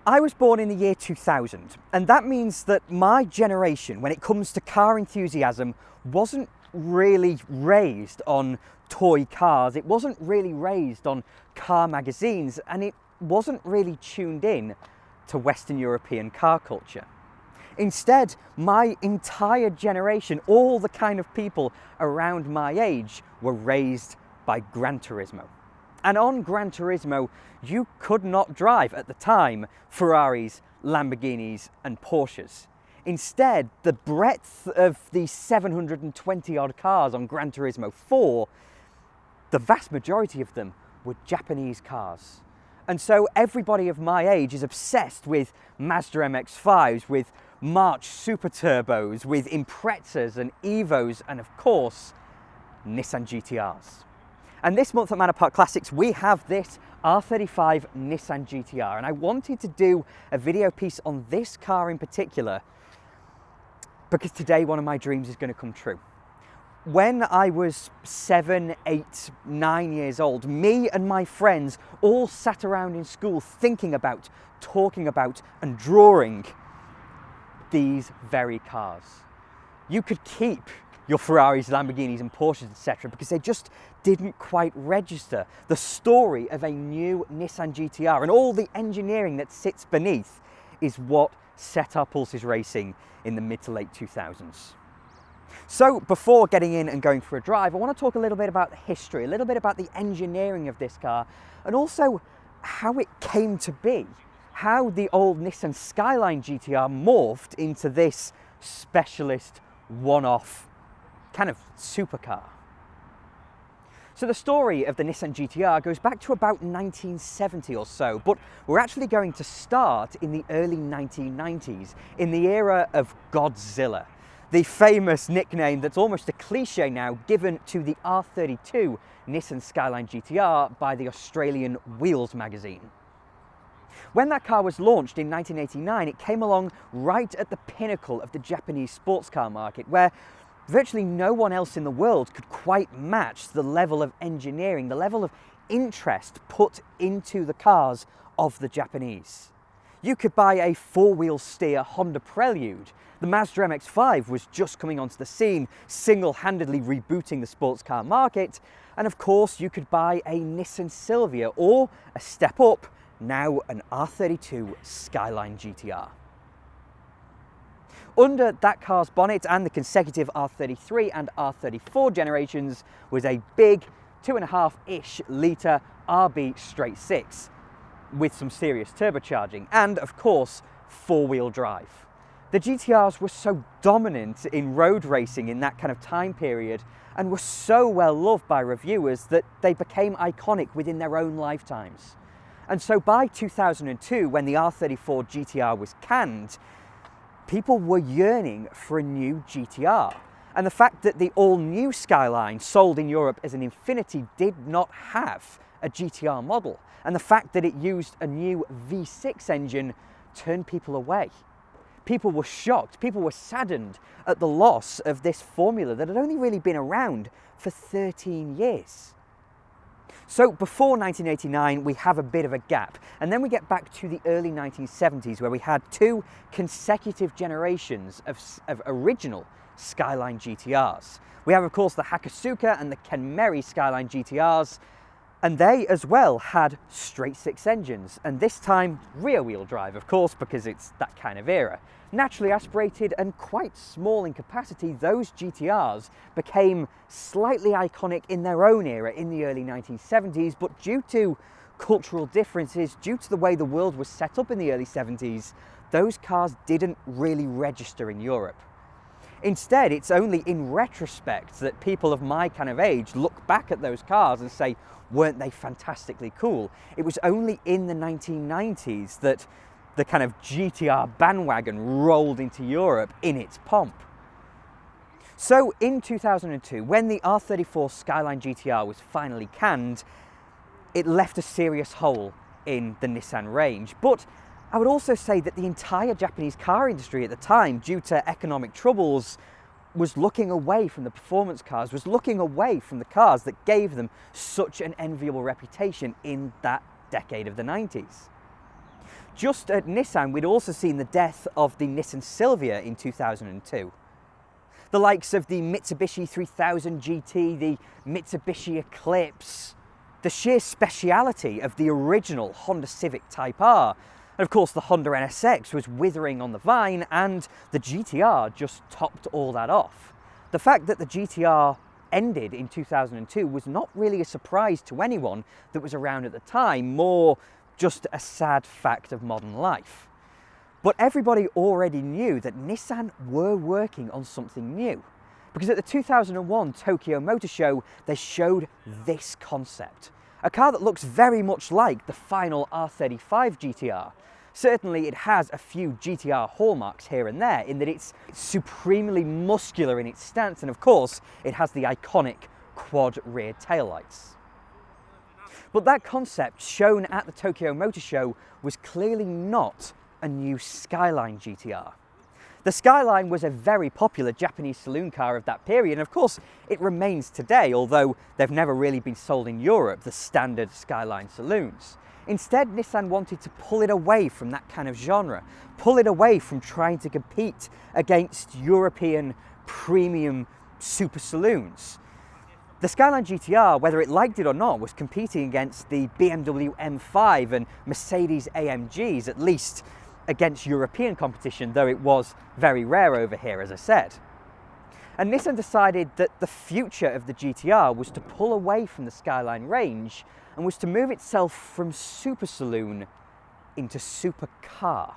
I was born in the year 2000, and that means that my generation, when it comes to car enthusiasm, wasn't really raised on toy cars, it wasn't really raised on car magazines, and it wasn't really tuned in to Western European car culture. Instead, my entire generation, all the kind of people around my age, were raised by Gran Turismo. And on Gran Turismo, you could not drive, at the time, Ferraris, Lamborghinis and Porsches. Instead, the breadth of the 720 odd cars on Gran Turismo 4, the vast majority of them were Japanese cars. And so everybody of my age is obsessed with Mazda MX-5s, with March Super Turbos, with Imprezas and Evos, and of course, Nissan GTRs. And this month at Manor Park Classics, we have this R35 Nissan GTR. And I wanted to do a video piece on this car in particular, because today one of my dreams is going to come true. When I was 7, 8, 9 years old, me and my friends all sat around in school thinking about, talking about, and drawing these very cars. You could keep your Ferraris, Lamborghinis and Porsches, etc., because they just didn't quite register the story of a new Nissan GTR, and all the engineering that sits beneath is what set our pulses racing in the mid to late 2000s. So before getting in and going for a drive, I want to talk a little bit about the history, a little bit about the engineering of this car, and also how it came to be, how the old Nissan Skyline GTR morphed into this specialist one-off kind of supercar. So the story of the Nissan GTR goes back to about 1970 or so, but we're actually going to start in the early 1990s, in the era of Godzilla, the famous nickname that's almost a cliche now given to the R32 Nissan Skyline GTR by the Australian Wheels magazine. When that car was launched in 1989, it came along right at the pinnacle of the Japanese sports car market, where virtually no one else in the world could quite match the level of engineering, the level of interest put into the cars of the Japanese. You could buy a four-wheel steer Honda Prelude. The Mazda MX-5 was just coming onto the scene, single-handedly rebooting the sports car market. And of course, you could buy a Nissan Silvia, or a step up, now an R32 Skyline GTR. Under that car's bonnet and the consecutive R33 and R34 generations was a big 2.5-ish litre RB straight 6 with some serious turbocharging and, of course, four-wheel drive. The GTRs were so dominant in road racing in that kind of time period and were so well loved by reviewers that they became iconic within their own lifetimes. And so by 2002, when the R34 GTR was canned, people were yearning for a new GTR. And the fact that the all-new Skyline sold in Europe as an Infiniti did not have a GTR model, and the fact that it used a new V6 engine turned people away. People were shocked, people were saddened at the loss of this formula that had only really been around for 13 years. So before 1989, we have a bit of a gap, and then we get back to the early 1970s, where we had two consecutive generations of original Skyline GTRs. We have, of course, the Hakosuka and the Kenmeri Skyline GTRs, and they as well had straight six engines, and this time rear-wheel drive, of course, because it's that kind of era. Naturally aspirated and quite small in capacity, those GTRs became slightly iconic in their own era in the early 1970s, but due to cultural differences, due to the way the world was set up in the early 70s, those cars didn't really register in Europe. Instead, it's only in retrospect that people of my kind of age look back at those cars and say, weren't they fantastically cool? It was only in the 1990s that the kind of GTR bandwagon rolled into Europe in its pomp. So in 2002, when the R34 Skyline GTR was finally canned, it left a serious hole in the Nissan range. But I would also say that the entire Japanese car industry at the time, due to economic troubles, was looking away from the performance cars, was looking away from the cars that gave them such an enviable reputation in that decade of the 90s. just at Nissan, we'd also seen the death of the Nissan Silvia in 2002. The likes of the Mitsubishi 3000 GT, the Mitsubishi Eclipse, the sheer speciality of the original Honda Civic Type R. And of course the Honda NSX was withering on the vine, and the GTR just topped all that off. The fact that the GTR ended in 2002 was not really a surprise to anyone that was around at the time, more just a sad fact of modern life. But everybody already knew that Nissan were working on something new, because at the 2001 Tokyo Motor Show they showed this concept, a car that looks very much like the final R35 GTR. Certainly it has a few GTR hallmarks here and there, in that it's supremely muscular in its stance, and of course it has the iconic quad rear taillights. But that concept shown at the Tokyo Motor Show was clearly not a new Skyline GTR. The Skyline was a very popular Japanese saloon car of that period, and of course it remains today, although they've never really been sold in Europe, the standard Skyline saloons. Instead, Nissan wanted to pull it away from that kind of genre, pull it away from trying to compete against European premium super saloons. The Skyline GTR, whether it liked it or not, was competing against the BMW M5 and Mercedes AMGs, at least against European competition, though it was very rare over here, as I said. And Nissan decided that the future of the GTR was to pull away from the Skyline range and was to move itself from super saloon into supercar.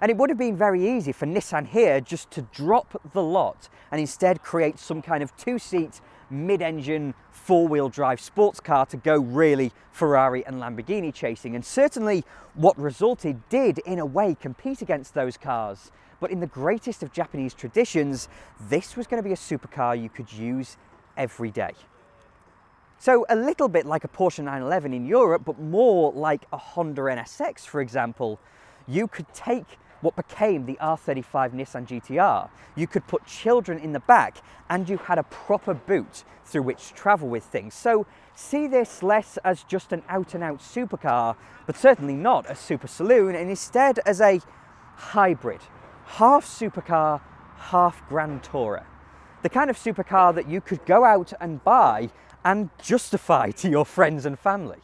And it would have been very easy for Nissan here just to drop the lot and instead create some kind of two-seat, mid-engine, four-wheel drive sports car to go really Ferrari and Lamborghini chasing. And certainly what resulted did, in a way, compete against those cars. But in the greatest of Japanese traditions, this was going to be a supercar you could use every day. So a little bit like a Porsche 911 in Europe, but more like a Honda NSX, for example, you could take what became the R35 Nissan GTR, you could put children in the back, and you had a proper boot through which to travel with things. So see this less as just an out-and-out supercar, but certainly not a super saloon, and instead as a hybrid, half supercar, half Grand Tourer. The kind of supercar that you could go out and buy and justify to your friends and family.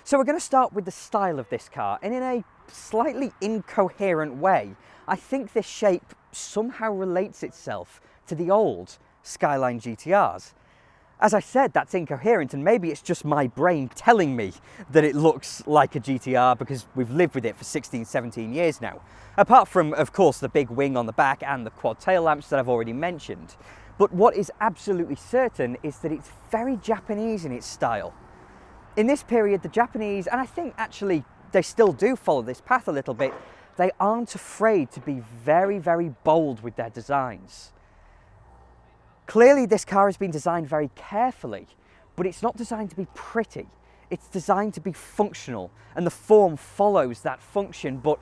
So we're going to start with the style of this car, and in a slightly incoherent way, I think this shape somehow relates itself to the old Skyline GTRs. As I said, that's incoherent, and maybe it's just my brain telling me that it looks like a GTR because we've lived with it for 16, 17 years now. Apart from, of course, the big wing on the back and the quad tail lamps that I've already mentioned. But what is absolutely certain is that it's very Japanese in its style. In this period, the Japanese, and I think actually they still do follow this path a little bit, they aren't afraid to be very, very bold with their designs. Clearly this car has been designed very carefully, but it's not designed to be pretty. It's designed to be functional, and the form follows that function, but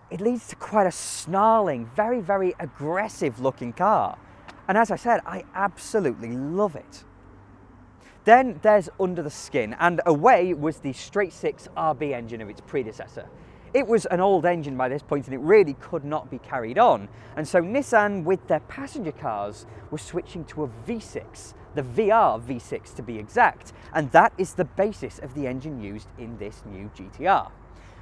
it leads to quite a snarling, very, very aggressive looking car. And as I said, I absolutely love it. Then there's under the skin, and away was the straight-six RB engine of its predecessor. It was an old engine by this point, and it really could not be carried on. And so Nissan, with their passenger cars, were switching to a V6, the VR V6 to be exact, and that is the basis of the engine used in this new GTR.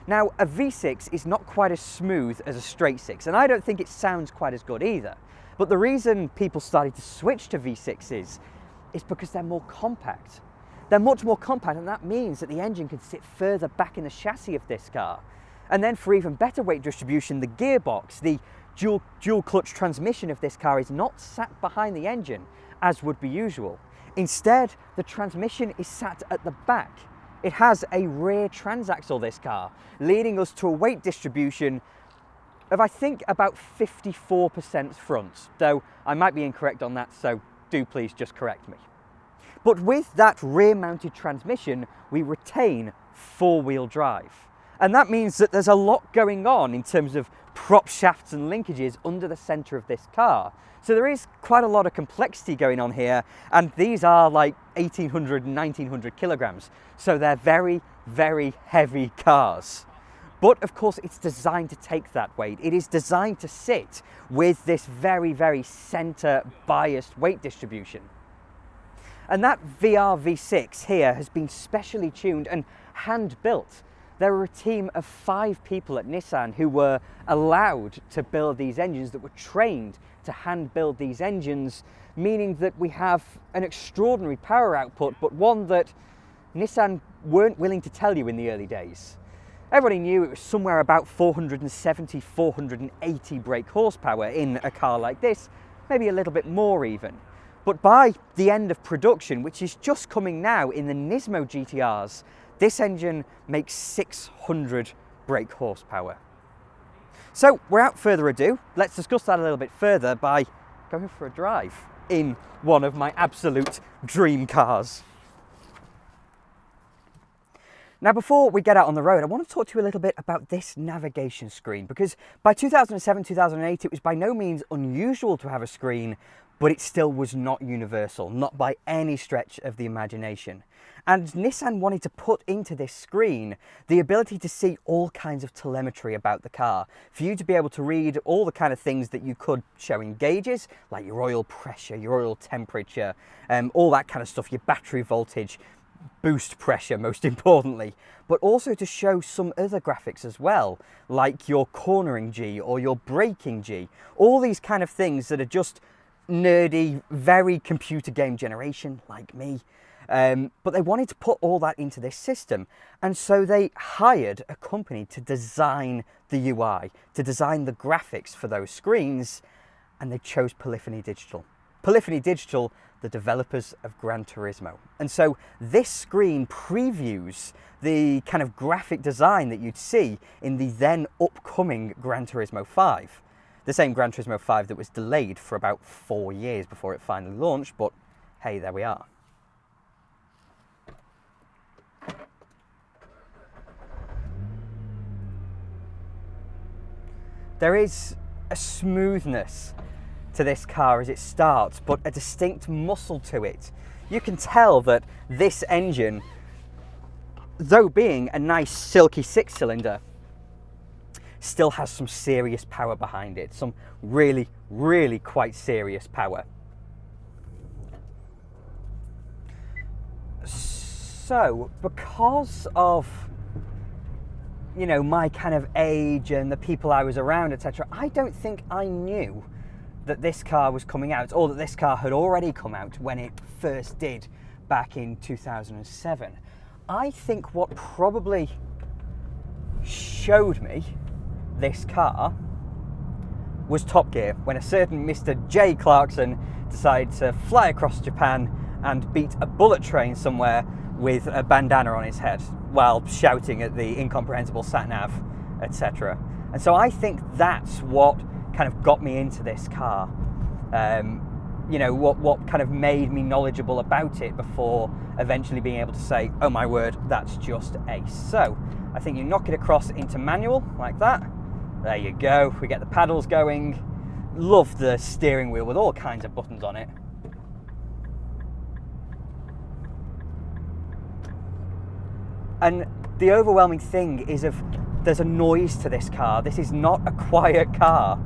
Now, a V6 is not quite as smooth as a straight-six, and I don't think it sounds quite as good either. But the reason people started to switch to V6s is because they're more compact. They're much more compact, and that means that the engine can sit further back in the chassis of this car. And then for even better weight distribution, the gearbox, the dual clutch transmission of this car is not sat behind the engine as would be usual. Instead, the transmission is sat at the back. It has a rear transaxle, this car, leading us to a weight distribution of, I think, about 54% front, though I might be incorrect on that, so do please just correct me. But with that rear-mounted transmission, we retain four-wheel drive. And that means that there's a lot going on in terms of prop shafts and linkages under the centre of this car. So there is quite a lot of complexity going on here, and these are like 1800 and 1900 kilograms. So they're very very heavy cars. But of course, it's designed to take that weight. It is designed to sit with this very, very center biased weight distribution. And that VR V6 here has been specially tuned and hand built. There were a team of 5 people at Nissan who were allowed to build these engines, that were trained to hand build these engines, meaning that we have an extraordinary power output, but one that Nissan weren't willing to tell you in the early days. Everybody knew it was somewhere about 470, 480 brake horsepower in a car like this, maybe a little bit more even. But by the end of production, which is just coming now in the Nismo GTRs, this engine makes 600 brake horsepower. So without further ado, let's discuss that a little bit further by going for a drive in one of my absolute dream cars. Now, before we get out on the road, I want to talk to you a little bit about this navigation screen, because by 2007, 2008, it was by no means unusual to have a screen, but it still was not universal, not by any stretch of the imagination. And Nissan wanted to put into this screen the ability to see all kinds of telemetry about the car, for you to be able to read all the kind of things that you could show in gauges, like your oil pressure, your oil temperature, all that kind of stuff, your battery voltage, boost pressure most importantly, but also to show some other graphics as well, like your cornering G or your braking G, all these kind of things that are just nerdy, very computer game generation like me. But they wanted to put all that into this system, and so they hired a company to design the UI, to design the graphics for those screens, and they chose Polyphony Digital. Polyphony Digital, the developers of Gran Turismo. And so this screen previews the kind of graphic design that you'd see in the then upcoming Gran Turismo 5. The same Gran Turismo 5 that was delayed for about 4 years before it finally launched, but hey, there we are. There is a smoothness to this car as it starts, but a distinct muscle to it. You can tell that this engine, though being a nice silky 6-cylinder, still has some serious power behind it, some really, really quite serious power. So, because of, you know, my kind of age and the people I was around, etc., I don't think I knew that this car was coming out, or that this car had already come out when it first did back in 2007. I think what probably showed me this car was Top Gear, when a certain Mr. J. Clarkson decided to fly across Japan and beat a bullet train somewhere with a bandana on his head while shouting at the incomprehensible sat-nav, etc. And so I think that's what kind of got me into this car. You know, what kind of made me knowledgeable about it before eventually being able to say, oh my word, that's just ace. So I think you knock it across into manual like that. There you go. We get the paddles going. Love the steering wheel with all kinds of buttons on it. And the overwhelming thing is there's a noise to this car. This is not a quiet car.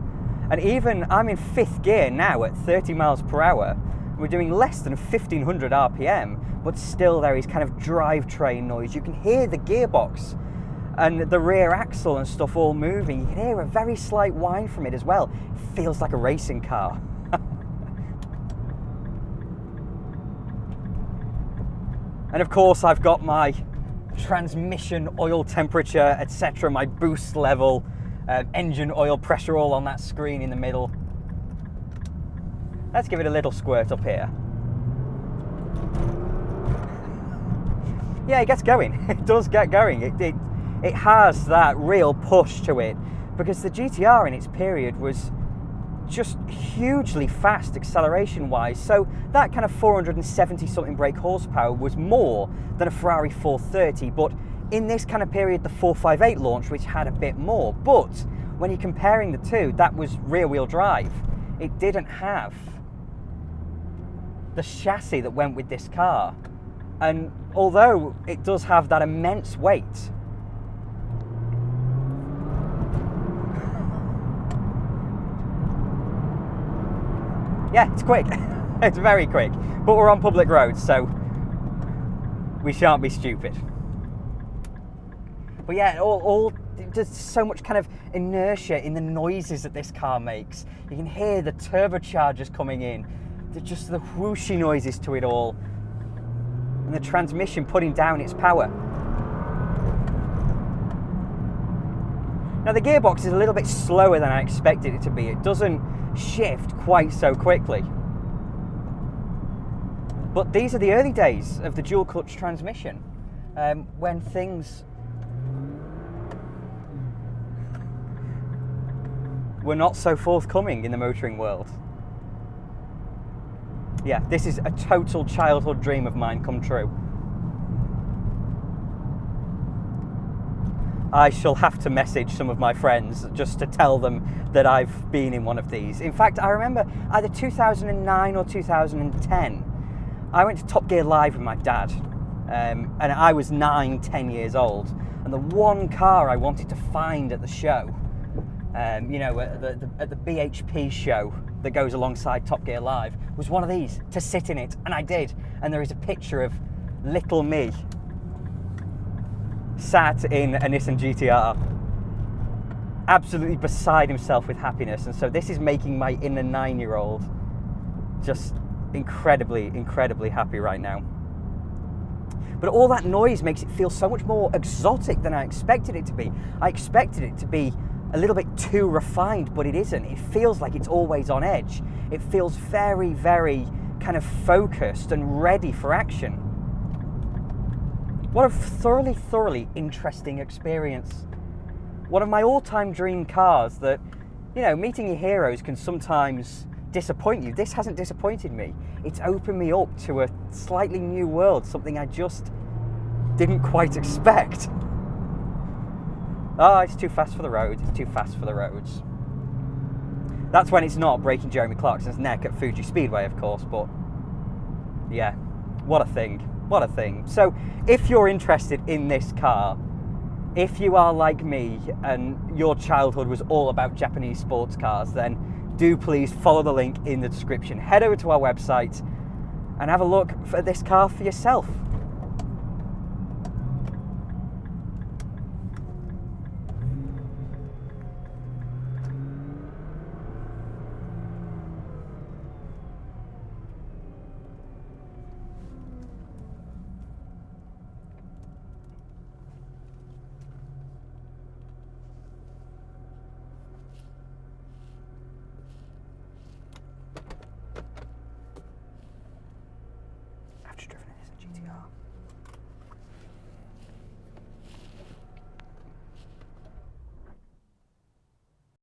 And even I'm in 5th gear now at 30 miles per hour. We're doing less than 1500 RPM, but still there is kind of drivetrain noise. You can hear the gearbox and the rear axle and stuff all moving. You can hear a very slight whine from it as well. It feels like a racing car. And of course I've got my transmission oil temperature, etc., my boost level, engine oil pressure all on that screen in the middle. Let's give it a little squirt up here. Yeah, it gets going. It does get going. It has that real push to it, because the GTR in its period was just hugely fast acceleration wise. So that kind of 470 something brake horsepower was more than a Ferrari 430, but in this kind of period the 458 launch, which had a bit more. But when you're comparing the two, that was rear wheel drive. It didn't have the chassis that went with this car, and although it does have that immense weight, yeah, it's quick. It's very quick, but we're on public roads, so we shan't be stupid. But yeah, there's so much kind of inertia in the noises that this car makes. You can hear the turbochargers coming in, just the whooshy noises to it all, and the transmission putting down its power. Now the gearbox is a little bit slower than I expected it to be. It doesn't shift quite so quickly. But these are the early days of the dual clutch transmission, when things were not so forthcoming in the motoring world. Yeah, this is a total childhood dream of mine come true. I shall have to message some of my friends just to tell them that I've been in one of these. In fact, I remember either 2009 or 2010, I went to Top Gear Live with my dad, and I was 9, 10 years old, and the one car I wanted to find at the show, you know, at the BHP show that goes alongside Top Gear Live, was one of these, to sit in it, and I did. And there is a picture of little me sat in a Nissan GTR, absolutely beside himself with happiness. And so this is making my inner 9-year-old just incredibly, incredibly happy right now. But all that noise makes it feel so much more exotic than I expected it to be. I expected it to be a little bit too refined, but it isn't. It feels like it's always on edge. It feels very, very kind of focused and ready for action. What a thoroughly, thoroughly interesting experience. One of my all-time dream cars that, you know, meeting your heroes can sometimes disappoint you. This hasn't disappointed me. It's opened me up to a slightly new world, something I just didn't quite expect. Oh, it's too fast for the roads, it's too fast for the roads. That's when it's not breaking Jeremy Clarkson's neck at Fuji Speedway, of course, but yeah, what a thing, what a thing. So if you're interested in this car, if you are like me and your childhood was all about Japanese sports cars, then do please follow the link in the description. Head over to our website and have a look at this car for yourself. I've just driven a Nissan GTR.